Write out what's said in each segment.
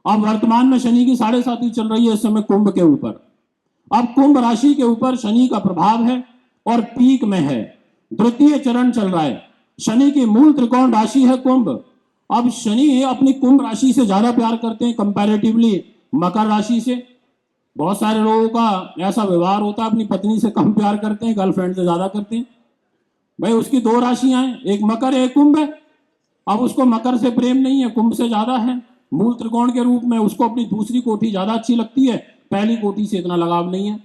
अब वर्तमान में शनि की 7.5 चल रही है इस समय कुंभ के ऊपर। अब कुंभ राशि के ऊपर शनि का प्रभाव है और पीक में है, द्वितीय चरण चल रहा है। शनि की मूल त्रिकोण राशि है कुंभ। अब शनि अपनी कुंभ राशि से ज्यादा प्यार करते हैं कंपैरेटिवली मकर राशि से। बहुत सारे लोगों का ऐसा व्यवहार होता है, अपनी पत्नी से कम प्यार करते हैं, गर्लफ्रेंड से ज्यादा करते हैं। भाई उसकी दो राशियां हैं, एक मकर है एक कुंभ है। अब उसको मकर से प्रेम नहीं है, कुंभ से ज्यादा है। मूल त्रिकोण के रूप में उसको अपनी दूसरी कोठी ज्यादा अच्छी लगती है, पहली कोठी से इतना लगाव नहीं है।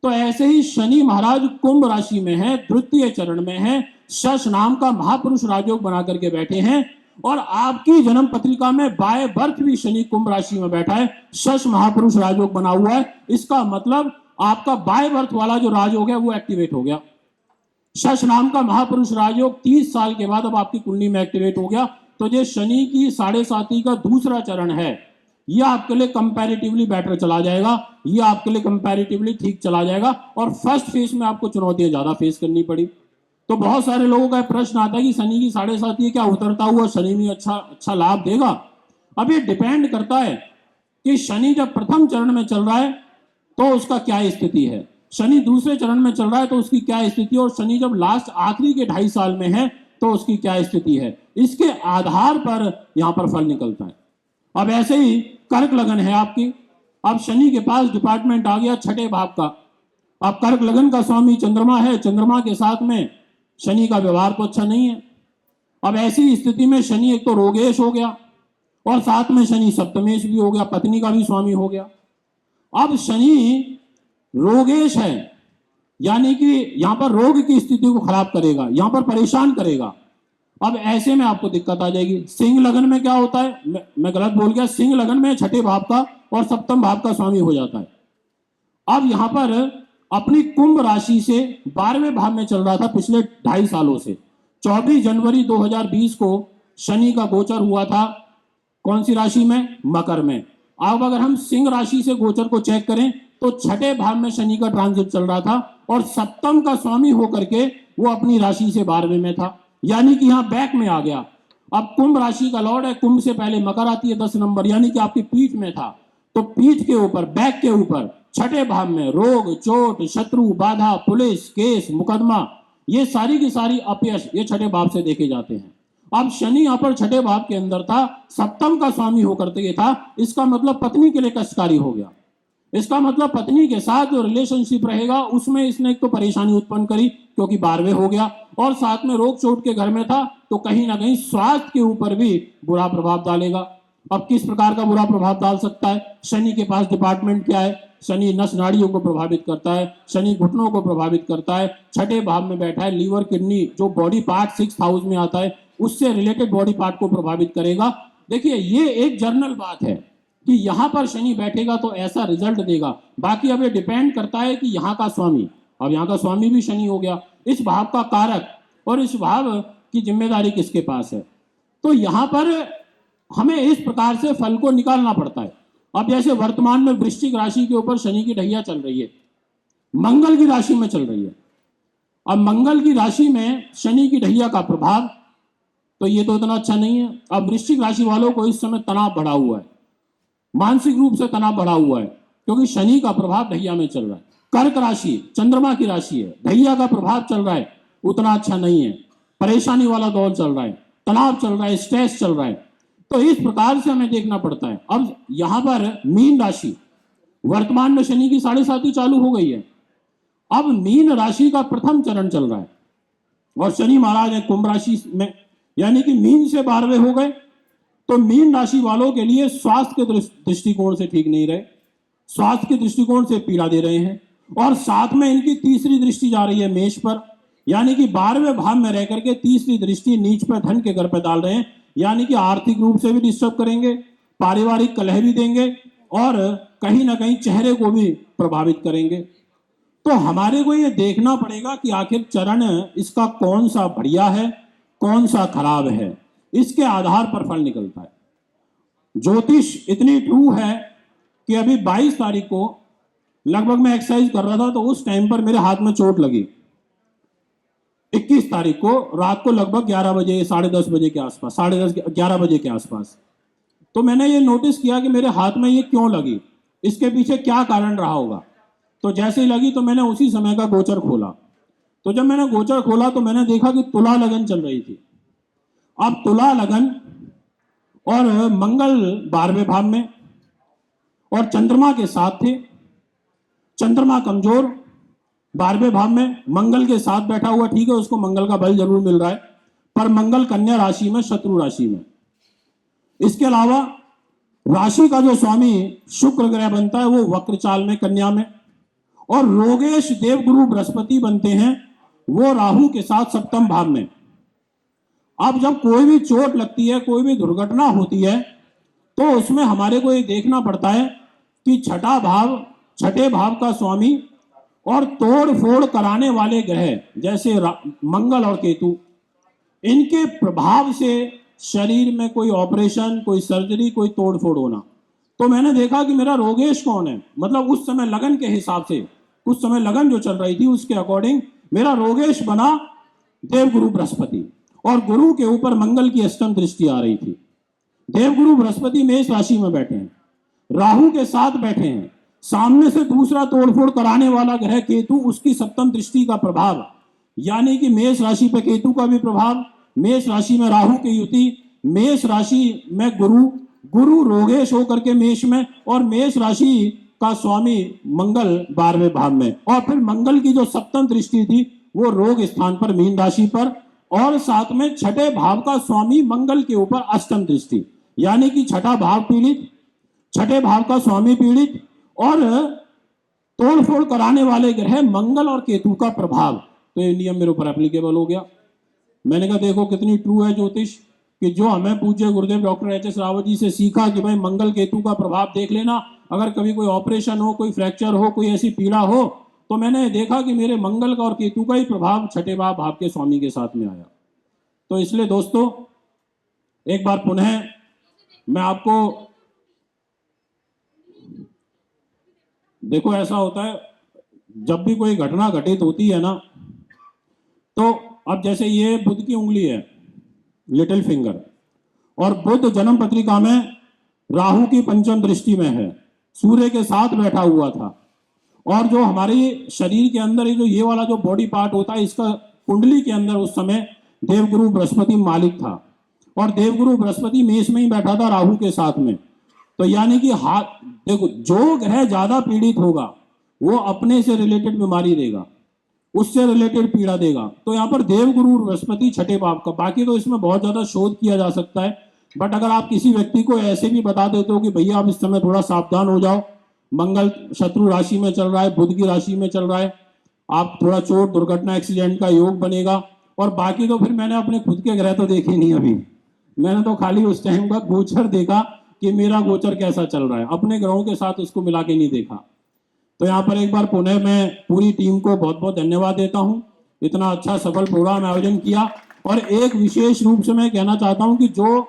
तो ऐसे ही शनि महाराज कुंभ राशि में है, द्वितीय चरण में है, शश नाम का महापुरुष राजयोग बना करके बैठे हैं। और आपकी जन्म पत्रिका में बाय बर्थ भी शनि कुंभ राशि में बैठा है, शश महापुरुष राजयोग बना हुआ है। इसका मतलब आपका बाय बर्थ वाला जो राजयोग है वो एक्टिवेट हो गया। शश नाम का महापुरुष राजयोग 30 साल के बाद अब आपकी कुंडली में एक्टिवेट हो गया। तो ये शनि की 7.5 का दूसरा चरण है, यह आपके लिए कंपैरेटिवली बेटर चला जाएगा, यह आपके लिए कंपैरेटिवली ठीक चला जाएगा। और फर्स्ट फेज में आपको चुनौतियां ज्यादा फेस करनी पड़ी। तो बहुत सारे लोगों का प्रश्न आता है कि शनि की 7.5 क्या उतरता हुआ शनि में अच्छा लाभ देगा। अब ये डिपेंड करता है कि शनि जब प्रथम चरण में चल रहा है तो उसका क्या स्थिति है, शनि दूसरे चरण में चल रहा है तो उसकी क्या स्थिति है, और शनि जब लास्ट आखिरी के 2.5 साल में है तो उसकी क्या स्थिति है। इसके आधार पर यहां पर फल निकलता है। अब ऐसे ही कर्क लगन है आपकी। अब शनि के पास डिपार्टमेंट आ गया छठे भाव का। अब कर्क लगन का स्वामी चंद्रमा है, चंद्रमा के साथ में शनि का व्यवहार तो अच्छा नहीं है। अब ऐसी स्थिति में शनि एक तो रोगेश हो गया और साथ में शनि सप्तमेश भी हो गया, पत्नी का भी स्वामी हो गया। अब शनि रोगेश है, यानी कि यहां पर रोग की स्थिति को खराब करेगा, यहां पर परेशान करेगा। अब ऐसे में आपको दिक्कत आ जाएगी। सिंह लगन में क्या होता है, मैं गलत बोल गया, सिंह लगन में छठे भाव का और सप्तम भाव का स्वामी हो जाता है। अब यहां पर अपनी कुंभ राशि से 12वें भाव में चल रहा था पिछले 2.5 सालों से। 24 जनवरी 2020 को शनि का गोचर हुआ था कौन सी राशि में, मकर में। अब अगर हम सिंह राशि से गोचर को चेक करें तो छठे भाव में शनि का ट्रांजिट चल रहा था और सप्तम का स्वामी होकर के वो अपनी राशि से 12वें में था, यानी कि यहां बैक में आ गया। अब कुंभ राशि का लॉर्ड है, कुंभ से पहले मकर आती है 10 नंबर, यानी कि आपकी पीठ में था। तो पीठ के ऊपर, बैक के ऊपर छठे भाव में रोग, चोट, शत्रु, बाधा, पुलिस, केस, मुकदमा, ये सारी की सारी अपयश ये छठे भाव से देखे जाते हैं। अब शनि यहां पर छठे भाव के अंदर था, सप्तम का स्वामी होकर के था। इसका मतलब पत्नी के लिए कष्टकारी हो गया। इसका मतलब पत्नी के साथ जो रिलेशनशिप रहेगा उसमें इसने एक तो परेशानी उत्पन्न करी क्योंकि 12वें हो गया, और साथ में रोग चोट के घर में था, तो कहीं ना कहीं स्वास्थ्य के ऊपर भी बुरा प्रभाव डालेगा। अब किस प्रकार का बुरा प्रभाव डाल सकता है, शनि के पास डिपार्टमेंट क्या है, शनि नस नाड़ियों को प्रभावित करता है, शनि घुटनों को प्रभावित करता है, छठे भाव में बैठा है, लीवर, किडनी जो बॉडी पार्ट 6th हाउस में आता है उससे रिलेटेड बॉडी पार्ट को प्रभावित करेगा। देखिए ये एक जनरल बात है कि यहां पर शनि बैठेगा तो ऐसा रिजल्ट देगा। बाकी अब ये डिपेंड करता है कि यहां का स्वामी, अब यहां का स्वामी भी शनि हो गया, इस भाव का कारक और इस भाव की जिम्मेदारी किसके पास है। तो यहां पर हमें इस प्रकार से फल को निकालना पड़ता है। अब जैसे वर्तमान में वृश्चिक राशि के ऊपर शनि की ढैया चल रही है, मंगल की राशि में चल रही है। अब मंगल की राशि में शनि की ढैया का प्रभाव, तो ये तो इतना अच्छा नहीं है। अब वृश्चिक राशि वालों को इस समय तनाव बढ़ा हुआ है, मानसिक रूप से तनाव बढ़ा हुआ है, क्योंकि शनि का प्रभाव ढैया में चल रहा है। कर्क राशि चंद्रमा की राशि है, ढैया का प्रभाव चल रहा है, उतना अच्छा नहीं है, परेशानी वाला दौर चल रहा है, तनाव चल रहा है, स्ट्रेस चल रहा है। तो इस प्रकार से हमें देखना पड़ता है। अब यहां पर मीन राशि, वर्तमान में शनि की 7.5 चालू हो गई है। अब मीन राशि का प्रथम चरण चल रहा है और शनि महाराज है कुंभ राशि में, यानी कि मीन से 12वें हो गए। तो मीन राशि वालों के लिए स्वास्थ्य के दृष्टिकोण से ठीक नहीं रहे, स्वास्थ्य के दृष्टिकोण से पीड़ा दे रहे हैं। और साथ में इनकी तीसरी दृष्टि जा रही है मेष पर, यानी कि 12वें भाव में रह करके तीसरी दृष्टि नीच पर, धन के घर पर डाल रहे हैं, यानी कि आर्थिक रूप से भी डिस्टर्ब करेंगे, पारिवारिक कलह भी देंगे और कहीं ना कहीं चेहरे को भी प्रभावित करेंगे। तो हमारे को ये देखना पड़ेगा कि आखिर चरण इसका कौन सा बढ़िया है, कौन सा खराब है, इसके आधार पर फल निकलता है। ज्योतिष इतनी ट्रू है कि अभी 22 तारीख को लगभग मैं एक्सरसाइज कर रहा था तो उस टाइम पर मेरे हाथ में चोट लगी। 21 तारीख को रात को लगभग 11 बजे, 10:30 बजे के आसपास, 10:30 11 बजे के आसपास तो मैंने ये नोटिस किया कि मेरे हाथ में ये क्यों लगी, इसके पीछे क्या कारण रहा होगा। तो जैसे ही लगी तो मैंने उसी समय का गोचर खोला। तो जब मैंने गोचर खोला तो मैंने देखा कि तुला लगन चल रही थी। अब तुला लगन और मंगल 12वें भाव में और चंद्रमा के साथ थे। चंद्रमा कमजोर 12वें भाव में मंगल के साथ बैठा हुआ, ठीक है, उसको मंगल का बल जरूर मिल रहा है, पर मंगल कन्या राशि में, शत्रु राशि में। इसके अलावा राशि का जो स्वामी शुक्र ग्रह बनता है वो वक्र चाल में कन्या में, और रोगेश देवगुरु बृहस्पति बनते हैं वो राहु के साथ सप्तम भाव में। अब जब कोई भी चोट लगती है, कोई भी दुर्घटना होती है, तो उसमें हमारे को ये देखना पड़ता है कि छठे भाव का स्वामी और तोड़ फोड़ कराने वाले ग्रह जैसे मंगल और केतु, इनके प्रभाव से शरीर में कोई ऑपरेशन, कोई सर्जरी, कोई तोड़ फोड़ होना। तो मैंने देखा कि मेरा रोगेश कौन है, मतलब उस समय लगन के हिसाब से, उस समय लगन जो चल रही थी उसके अकॉर्डिंग मेरा रोगेश बना देवगुरु बृहस्पति, और गुरु के ऊपर मंगल की अष्टम दृष्टि आ रही थी। देवगुरु बृहस्पति मेष राशि में बैठे हैं, राहु के साथ बैठे हैं, सामने से दूसरा तोड़फोड़ कराने वाला ग्रह केतु, उसकी सप्तम दृष्टि का प्रभाव, यानी कि मेष राशि पे केतु का भी प्रभाव, मेष राशि में राहु की युति, मेष राशि में गुरु रोगेश होकर के मेष में, और मेष राशि का स्वामी मंगल 12वें भाव में, और फिर मंगल की जो सप्तम दृष्टि थी वो रोग स्थान पर मीन राशि पर, और साथ में छठे भाव का स्वामी मंगल के ऊपर अष्टम दृष्टि, यानी कि छठा भाव पीड़ित, छठे भाव का स्वामी पीड़ित, और तोड़फोड़ कराने वाले ग्रह मंगल और केतु का प्रभाव। तो ये नियम मेरे ऊपर एप्लीकेबल हो गया। मैंने कहा देखो कितनी ट्रू है ज्योतिष, कि जो हमें पूज्य गुरुदेव doctor H S Rawat ji से सीखा कि भाई मंगल केतु का प्रभाव देख लेना, अगर कभी कोई ऑपरेशन हो, कोई फ्रैक्चर हो, कोई ऐसी पीड़ा हो, तो मैंने देखा कि मेरे मंगल का और केतु का ही प्रभाव छठे भाव के स्वामी के साथ में आया। तो इसलिए दोस्तों एक बार पुनः मैं आपको, देखो ऐसा होता है जब भी कोई घटना घटित होती है ना, तो अब जैसे ये बुध की उंगली है, लिटिल फिंगर, और बुध जन्म पत्रिका में राहु की पंचम दृष्टि में है, सूर्य के साथ बैठा हुआ था, और जो हमारे शरीर के अंदर ये वाला जो बॉडी पार्ट होता है, इसका कुंडली के अंदर उस समय देवगुरु बृहस्पति मालिक था, और देवगुरु बृहस्पति मेष में ही बैठा था राहु के साथ में। तो यानी कि हाथ देखो, जो ग्रह ज्यादा पीड़ित होगा वो अपने से रिलेटेड बीमारी देगा, उससे रिलेटेड पीड़ा देगा। तो यहाँ पर देवगुरु बृहस्पति छठे भाव का, बाकी तो इसमें बहुत ज्यादा शोध किया जा सकता है, बट अगर आप किसी व्यक्ति को ऐसे भी बता देते हो कि भैया आप इस समय थोड़ा सावधान हो जाओ, मंगल शत्रु राशि में चल रहा है, बुध की राशि में चल रहा है, आप थोड़ा चोट दुर्घटना एक्सीडेंट का योग बनेगा, और बाकी तो फिर मैंने अपने खुद के ग्रह तो देखे नहीं अभी, मैंने तो खाली उस टाइम का गोचर देखा कि मेरा गोचर कैसा चल रहा है, अपने ग्रहों के साथ उसको मिला के नहीं देखा। तो यहाँ पर एक बार पुनः मैं पूरी टीम को बहुत बहुत धन्यवाद देता हूँ, इतना अच्छा सफल प्रोग्राम आयोजन किया। और एक विशेष रूप से मैं कहना चाहता हूँ कि जो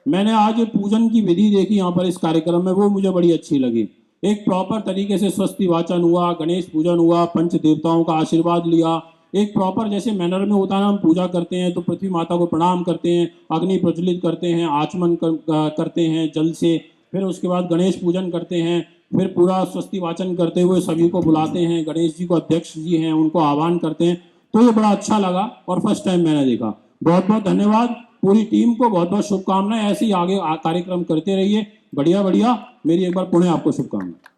मैंने आज पूजन की विधि देखी यहाँ पर इस कार्यक्रम में, वो मुझे बड़ी अच्छी लगी। एक प्रॉपर तरीके से स्वस्ति वाचन हुआ, गणेश पूजन हुआ, पंच देवताओं का आशीर्वाद लिया, एक प्रॉपर जैसे मैनर में होता है ना, हम पूजा करते हैं तो पृथ्वी माता को प्रणाम करते हैं, अग्नि प्रज्वलित करते हैं, आचमन करते हैं जल से, फिर उसके बाद गणेश पूजन करते हैं, फिर पूरा स्वस्ति वाचन करते हुए सभी को बुलाते हैं, गणेश जी को अध्यक्ष जी हैं उनको आह्वान करते हैं। तो ये बड़ा अच्छा लगा और फर्स्ट टाइम मैंने देखा। बहुत बहुत धन्यवाद पूरी टीम को, बहुत बहुत शुभकामनाएं, ऐसे ही आगे कार्यक्रम करते रहिए, बढ़िया बढ़िया। मेरी एक बार पुनः आपको शुभकामनाएं।